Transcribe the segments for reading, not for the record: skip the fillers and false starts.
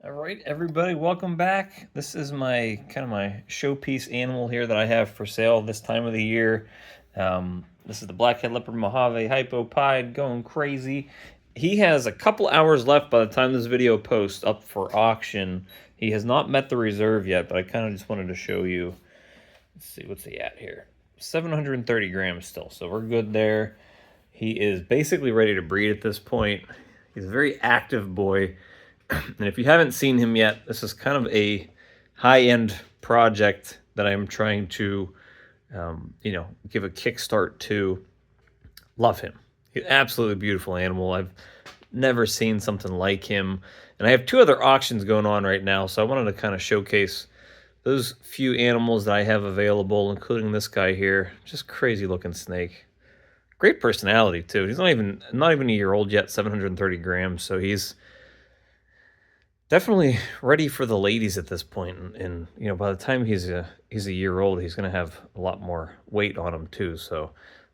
All right, everybody, welcome back. This is my my showpiece animal here that I have for sale this time of the year. This is the black-head leopard Mojave hypopide going crazy. He has a couple hours left by the time this video posts up for auction. He has not met the reserve yet, but I kind of just wanted to show you. Let's see, what's he at here? 730 grams still, so we're good there. He is basically ready to breed at this point. He's a very active boy. And if you haven't seen him yet, this is kind of a high-end project that I'm trying to, give a kickstart to. Love him. He's an absolutely beautiful animal. I've never seen something like him. And I have two other auctions going on right now, so I wanted to kind of showcase those few animals that I have available, including this guy here. Just crazy-looking snake. Great personality, too. He's not even a year old yet, 730 grams, so he's definitely ready for the ladies at this point. And by the time he's a year old, he's going to have a lot more weight on him too. So,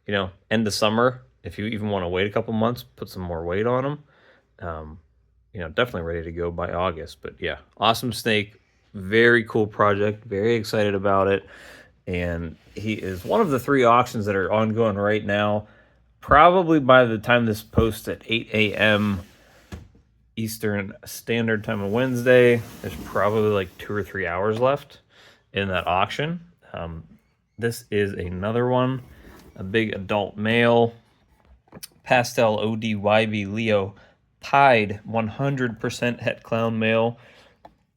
end of summer, if you even want to wait a couple months, put some more weight on him. Definitely ready to go by August. But yeah, awesome snake, very cool project, very excited about it. And he is one of the three auctions that are ongoing right now. Probably by the time this posts at 8 a.m. Eastern Standard Time on Wednesday, there's probably like 2 or 3 hours left in that auction. This is another one, a big adult male, pastel ODYB Leo pied, 100% het clown male.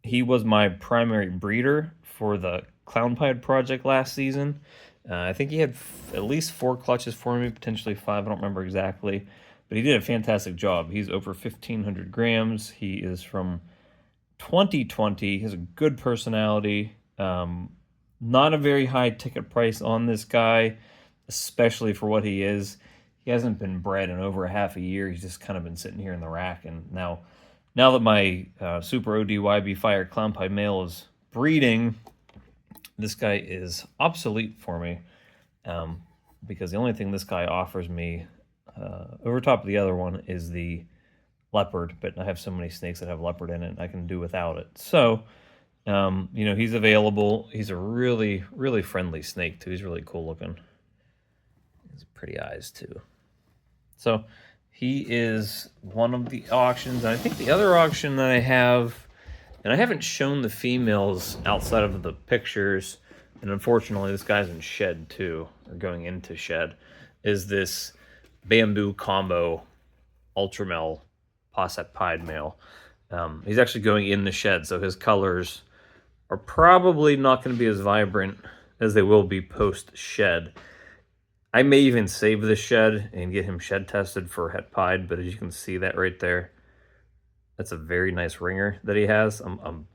He was my primary breeder for the clown pied project last season. I think he had at least 4 clutches for me, potentially 5, I don't remember exactly. But he did a fantastic job. He's over 1,500 grams. He is from 2020. He has a good personality. Not a very high ticket price on this guy, especially for what he is. He hasn't been bred in over a half a year. He's just kind of been sitting here in the rack. And now that my Super ODYB Fire Clown Pied male is breeding, this guy is obsolete for me because the only thing this guy offers me over top of the other one is the leopard, but I have so many snakes that have leopard in it, I can do without it. So, he's available. He's a really, really friendly snake, too. He's really cool looking. He has pretty eyes, too. So, he is one of the auctions. And I think the other auction that I have, and I haven't shown the females outside of the pictures, and unfortunately this guy's in shed, too, or going into shed, is this bamboo combo ultramel posset pied male. He's actually going in the shed, so his colors are probably not going to be as vibrant as they will be post shed. I may even save the shed and get him shed tested for het pied, but as you can see that right there, that's a very nice ringer that he has. I'm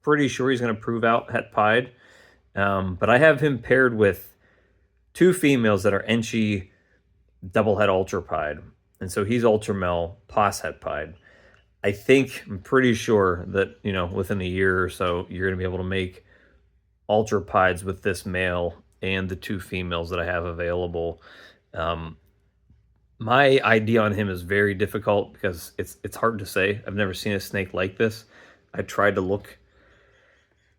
pretty sure he's going to prove out het pied, but I have him paired with 2 females that are Enchi double head ultra pied, and so he's ultramel pos het pied. I'm pretty sure that within a year or so you're going to be able to make ultra pieds with this male and the 2 females that I have available. My idea on him is very difficult because it's hard to say. I've never seen a snake like this. I tried to look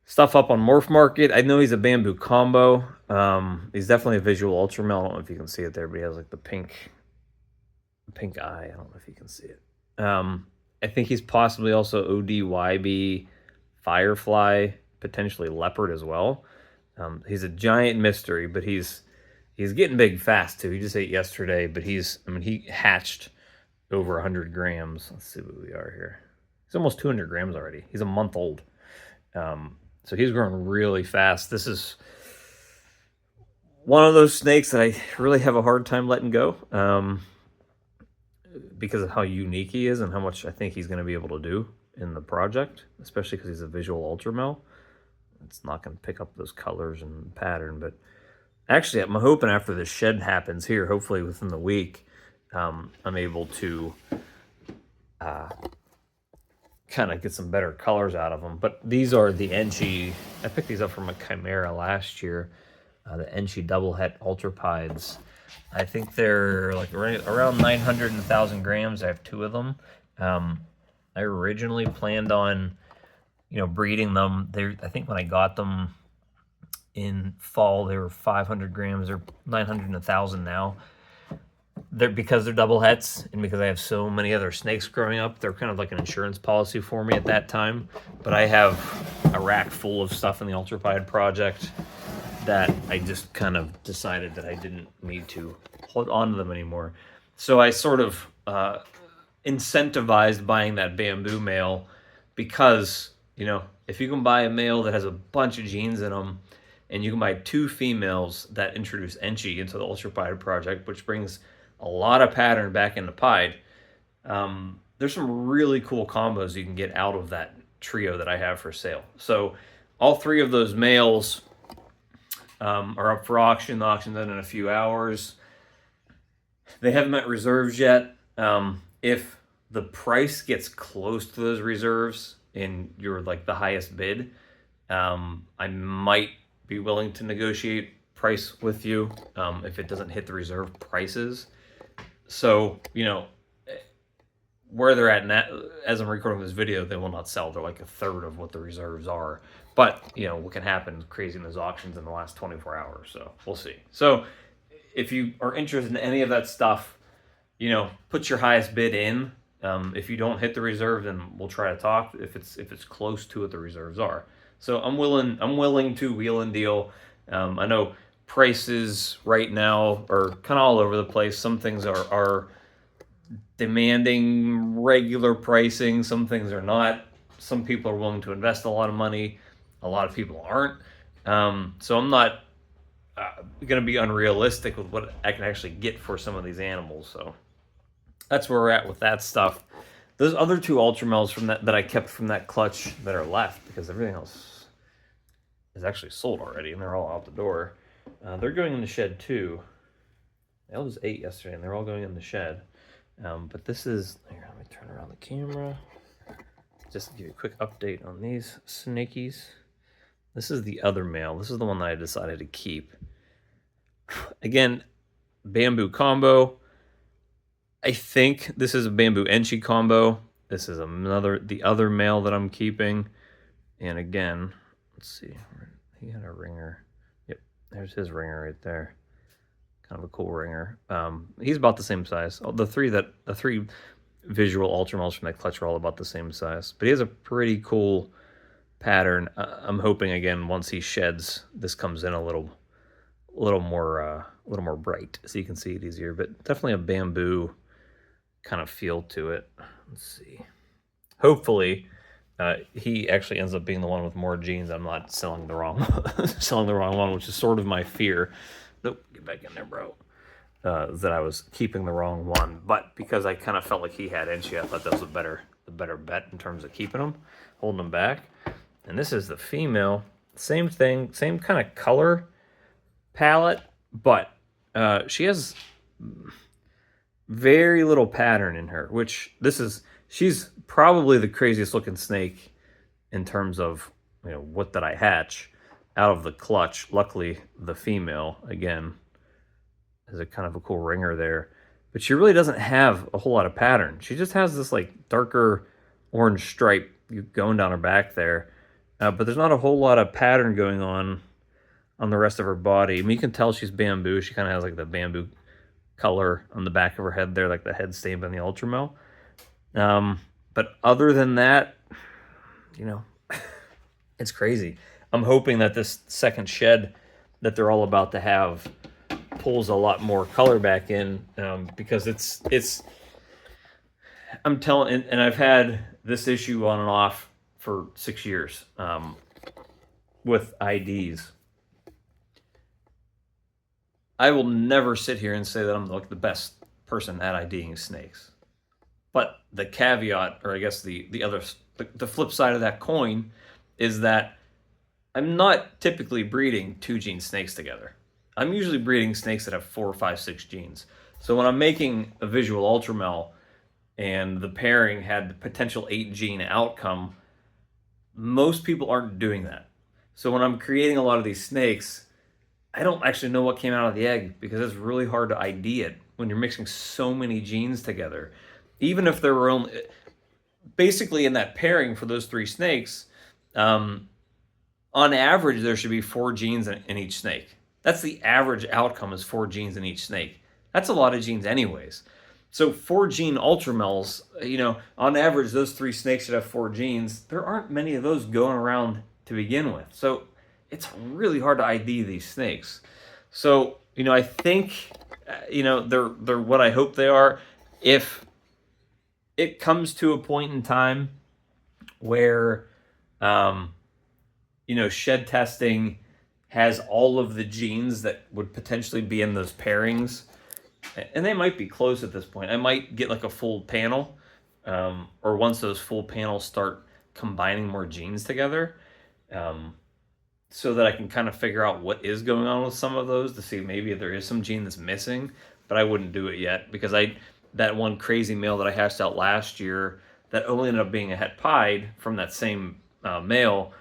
stuff up on Morph Market. I know he's a bamboo combo. He's definitely a visual ultramel. I don't know if you can see it there, but he has like the pink eye. I don't know if you can see it. I think he's possibly also ODYB Firefly, potentially leopard as well. He's a giant mystery, but he's getting big fast too. He just ate yesterday, but he hatched over 100 grams. Let's see what we are here. He's almost 200 grams already. He's a month old. So he's growing really fast. This is one of those snakes that I really have a hard time letting go because of how unique he is and how much I think he's going to be able to do in the project, especially because he's a visual ultramel. It's not going to pick up those colors and pattern, but actually I'm hoping after the shed happens here, hopefully within the week, I'm able to kind of get some better colors out of them. But these are the Enchi. I picked these up from a Chimera last year, the Enchi double het ultra pieds. I think they're like around 900 and 1,000 grams. I have 2 of them. I originally planned on breeding them. I think when I got them in fall, they were 500 grams. They're 900 and 1,000 now. Because they're double hets and because I have so many other snakes growing up, they're kind of like an insurance policy for me at that time. But I have a rack full of stuff in the Ultrapide project that I just kind of decided that I didn't need to hold on to them anymore. So I sort of incentivized buying that bamboo male because, if you can buy a male that has a bunch of genes in them and you can buy 2 females that introduce Enchi into the Ultrapide project, which brings a lot of pattern back into Pied, there's some really cool combos you can get out of that trio that I have for sale. So all 3 of those males are up for auction. The auction's done in a few hours. They haven't met reserves yet. If the price gets close to those reserves and you're like the highest bid, I might be willing to negotiate price with you if it doesn't hit the reserve prices. So, where they're at now, as I'm recording this video, they will not sell. They're like a third of what the reserves are. But, what can happen crazy in those auctions in the last 24 hours. So we'll see. So if you are interested in any of that stuff, put your highest bid in. If you don't hit the reserve, then we'll try to talk if it's close to what the reserves are. So I'm willing to wheel and deal. I know prices right now are kind of all over the place. Some things are demanding regular pricing. Some things are not. Some people are willing to invest a lot of money. A lot of people aren't. So I'm not going to be unrealistic with what I can actually get for some of these animals. So that's where we're at with that stuff. Those other 2 Ultramels from that I kept from that clutch that are left, because everything else is actually sold already and they're all out the door. They're going in the shed too. They all just ate yesterday and they're all going in the shed. But this is, here, let me turn around the camera. Just to give you a quick update on these snakies. This is the other male. This is the one that I decided to keep. Again, bamboo combo. I think this is a bamboo Enchi combo. This is the other male that I'm keeping. And again, let's see. He had a ringer. Yep, there's his ringer right there. Kind of a cool ringer. He's about the same size. The three visual Ultramels from that clutch are all about the same size. But he has a pretty cool pattern. I'm hoping again once he sheds, this comes in a little more bright, so you can see it easier. But definitely a bamboo kind of feel to it. Let's see. Hopefully, he actually ends up being the one with more genes. I'm not selling the wrong one, which is sort of my fear. Nope, get back in there, bro. That I was keeping the wrong one, but because I kind of felt like he had Enchi, I thought that was the better bet in terms of keeping him, holding him back. And this is the female. Same thing, same kind of color palette, but she has very little pattern in her, she's probably the craziest looking snake in terms of what did I hatch out of the clutch. Luckily, the female, again, is a kind of a cool ringer there. But she really doesn't have a whole lot of pattern. She just has this like darker orange stripe going down her back there. But there's not a whole lot of pattern going on the rest of her body. I mean, you can tell she's bamboo. She kind of has like the bamboo color on the back of her head there, like the head stamp in the Ultramel. But other than that, it's crazy. I'm hoping that this second shed that they're all about to have pulls a lot more color back in, because it's I'm telling, and I've had this issue on and off for 6 years with IDs. I will never sit here and say that I'm like the best person at IDing snakes. But the caveat, or I guess the flip side of that coin, is that I'm not typically breeding 2 gene snakes together. I'm usually breeding snakes that have 4, 5, 6 genes. So when I'm making a visual Ultramel and the pairing had the potential 8 gene outcome, most people aren't doing that. So when I'm creating a lot of these snakes, I don't actually know what came out of the egg, because it's really hard to ID it when you're mixing so many genes together. Even if there were only, basically in that pairing for those 3 snakes, On average, there should be 4 genes in each snake. That's the average outcome, is 4 genes in each snake. That's a lot of genes anyways. So 4 gene ultramels, on average, those 3 snakes should have 4 genes. There aren't many of those going around to begin with. So it's really hard to ID these snakes. So, I think, they're what I hope they are. If it comes to a point in time where, shed testing has all of the genes that would potentially be in those pairings, and they might be close at this point. I might get like a full panel, or once those full panels start combining more genes together, so that I can kind of figure out what is going on with some of those, to see maybe if there is some gene that's missing. But I wouldn't do it yet, because that one crazy male that I hatched out last year that only ended up being a het pied from that same male,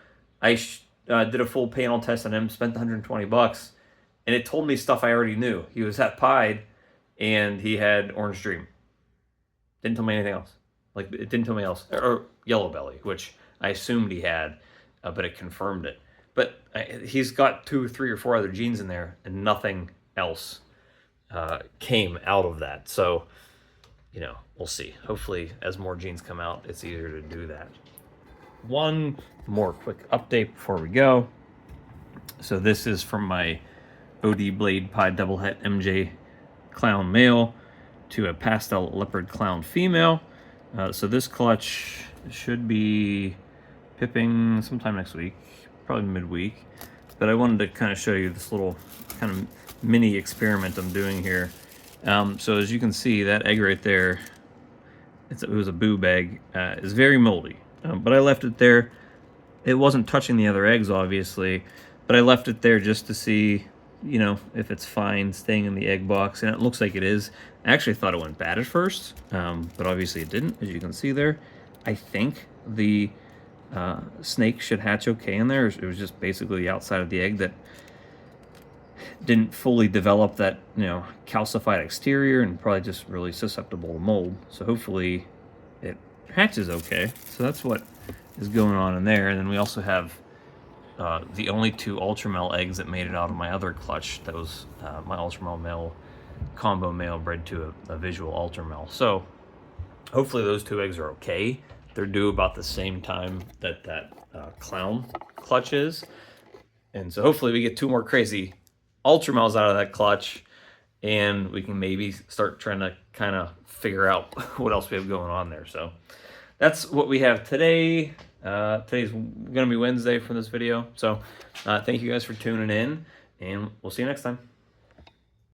I did a full panel test on him, spent $120, and it told me stuff I already knew. He was het pied, and he had orange dream. Didn't tell me anything else. Like, it didn't tell me else. Or yellow belly, which I assumed he had, but it confirmed it. But he's got 2, 3, or 4 other genes in there, and nothing else came out of that. So, we'll see. Hopefully, as more genes come out, it's easier to do that. One more quick update before we go. So this is from my OD Blade Pie Double Het MJ Clown male to a Pastel Leopard Clown female. So this clutch should be pipping sometime next week, probably midweek. But I wanted to kind of show you this little kind of mini experiment I'm doing here. So as you can see, that egg right there, it was a boob egg, is very moldy. But I left it there. It wasn't touching the other eggs, obviously, but I left it there just to see, if it's fine staying in the egg box, and it looks like it is. I actually thought it went bad at first, but obviously it didn't, as you can see there. I think the snake should hatch okay in there. It was just basically the outside of the egg that didn't fully develop that, calcified exterior, and probably just really susceptible to mold. So hopefully it hatches okay. So that's what is going on in there. And then we also have the only 2 ultramel eggs that made it out of my other clutch. That was my ultramel male combo male bred to a visual ultramel. So hopefully those 2 eggs are okay. They're due about the same time that clown clutch is. And so hopefully we get 2 more crazy ultramels out of that clutch, and we can maybe start trying to kind of figure out what else we have going on there. So that's what we have today. Today's going to be Wednesday for this video. So thank you guys for tuning in, and we'll see you next time.